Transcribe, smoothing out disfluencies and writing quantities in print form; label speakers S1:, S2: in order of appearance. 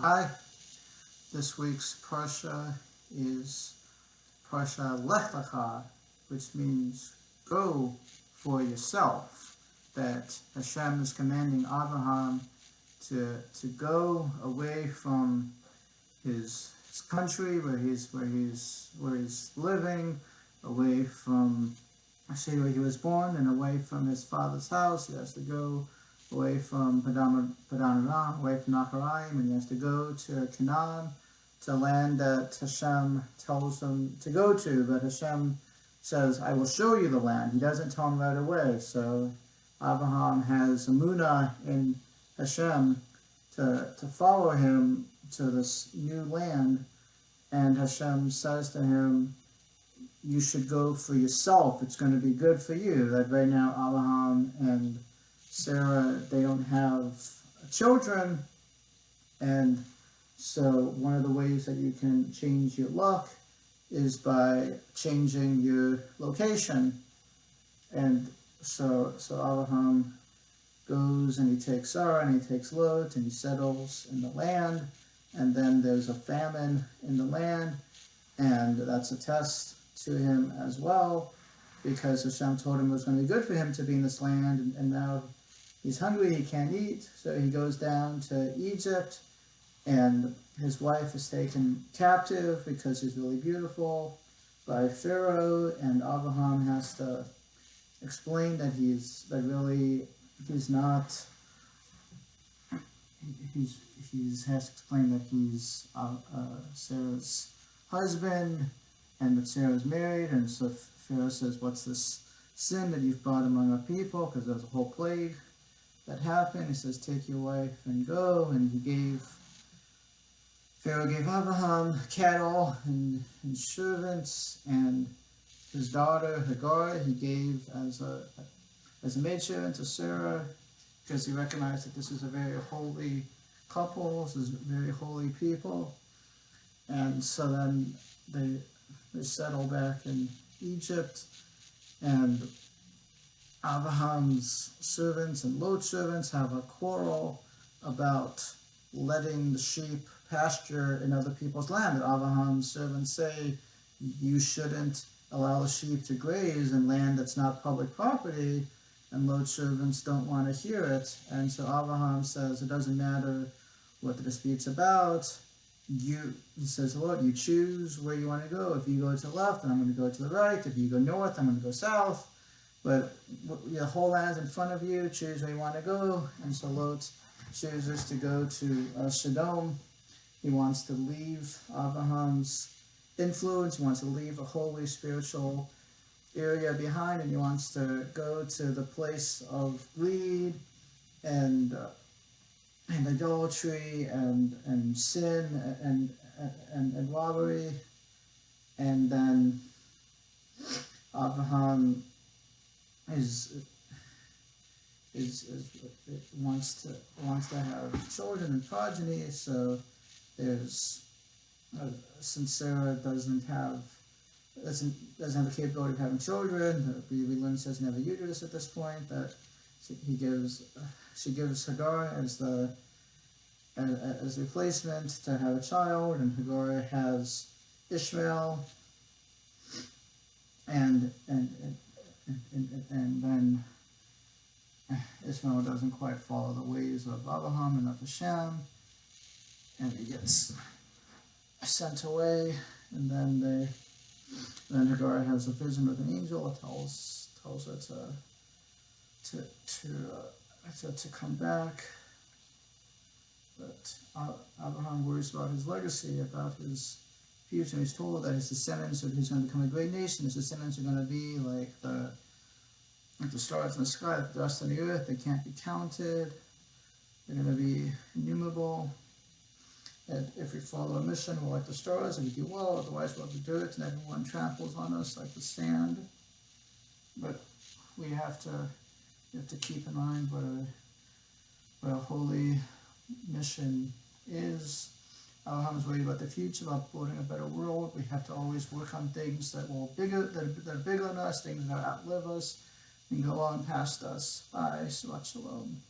S1: Hi, this week's Parsha is Parshat Lech Lecha, which means go for yourself. That Hashem is commanding Avraham to go away from his country where he's living, away from where he was born, and away from his father's house. He has to go away from Padan Aram, away from Nacharaim, and he has to go to Canaan, to land that Hashem tells him to go to. But Hashem says, I will show you the land. He doesn't tell him right away. So Avraham has emunah in Hashem to follow him to this new land. And Hashem says to him, you should go for yourself. It's going to be good for you. That right now Avraham and Sarah, they don't have children, and so one of the ways that you can change your luck is by changing your location. And so Avraham goes and he takes Sarah and he takes Lot and he settles in the land, and then there's a famine in the land, and that's a test to him as well, because Hashem told him it was going to be good for him to be in this land, and now he's hungry, he can't eat, so he goes down to Egypt, and his wife is taken captive because she's really beautiful by Pharaoh, and Avraham has to explain that he has to explain that he's Sarah's husband, and that Sarah's married, and so Pharaoh says, what's this sin that you've brought among our people? Because there's a whole plague that happened. He says, take your wife and go. And Pharaoh gave Avraham cattle and servants, and his daughter Hagar he gave as a maidservant to Sarah, because he recognized that this is a very holy couple, this is very holy people. And so then they settle back in Egypt, and Avraham's servants and Lot's servants have a quarrel about letting the sheep pasture in other people's land. That Avraham's servants say, you shouldn't allow the sheep to graze in land that's not public property, and Lot's servants don't want to hear it. And so Avraham says, it doesn't matter what the dispute's about. He says, Lord, you choose where you want to go. If you go to the left, then I'm going to go to the right. If you go north, I'm going to go south. But the whole land's in front of you. Choose where you want to go. And so Lot chooses to go to Sodom. He wants to leave Abraham's influence. He wants to leave a holy spiritual area behind, and he wants to go to the place of greed and idolatry and sin and robbery. And then Avraham wants to have children and progeny. So there's since Sarah doesn't have the capability of having children, we learn she doesn't have a uterus at this point, that she gives Hagar as replacement to have a child, and Hagar has Ishmael, and then Ishmael doesn't quite follow the ways of Avraham and of Hashem, and he gets sent away, and then Hagar has a vision of an angel that tells her to come back. But Avraham worries about his legacy, about his future. He's told that his descendants he's going to become a great nation. His descendants are going to be like the stars in the sky, like the dust on the earth. They can't be counted. They're going to be innumerable. And if we follow a mission, we're like the stars, and we do well. Otherwise, we're like the dirt, and everyone tramples on us like the sand. But we have to keep in mind what a holy mission is. Avraham is worried about the future, about building a better world. We have to always work on things that are bigger than us, things that outlive us, and go on past us. Bye. Shabbat Shalom.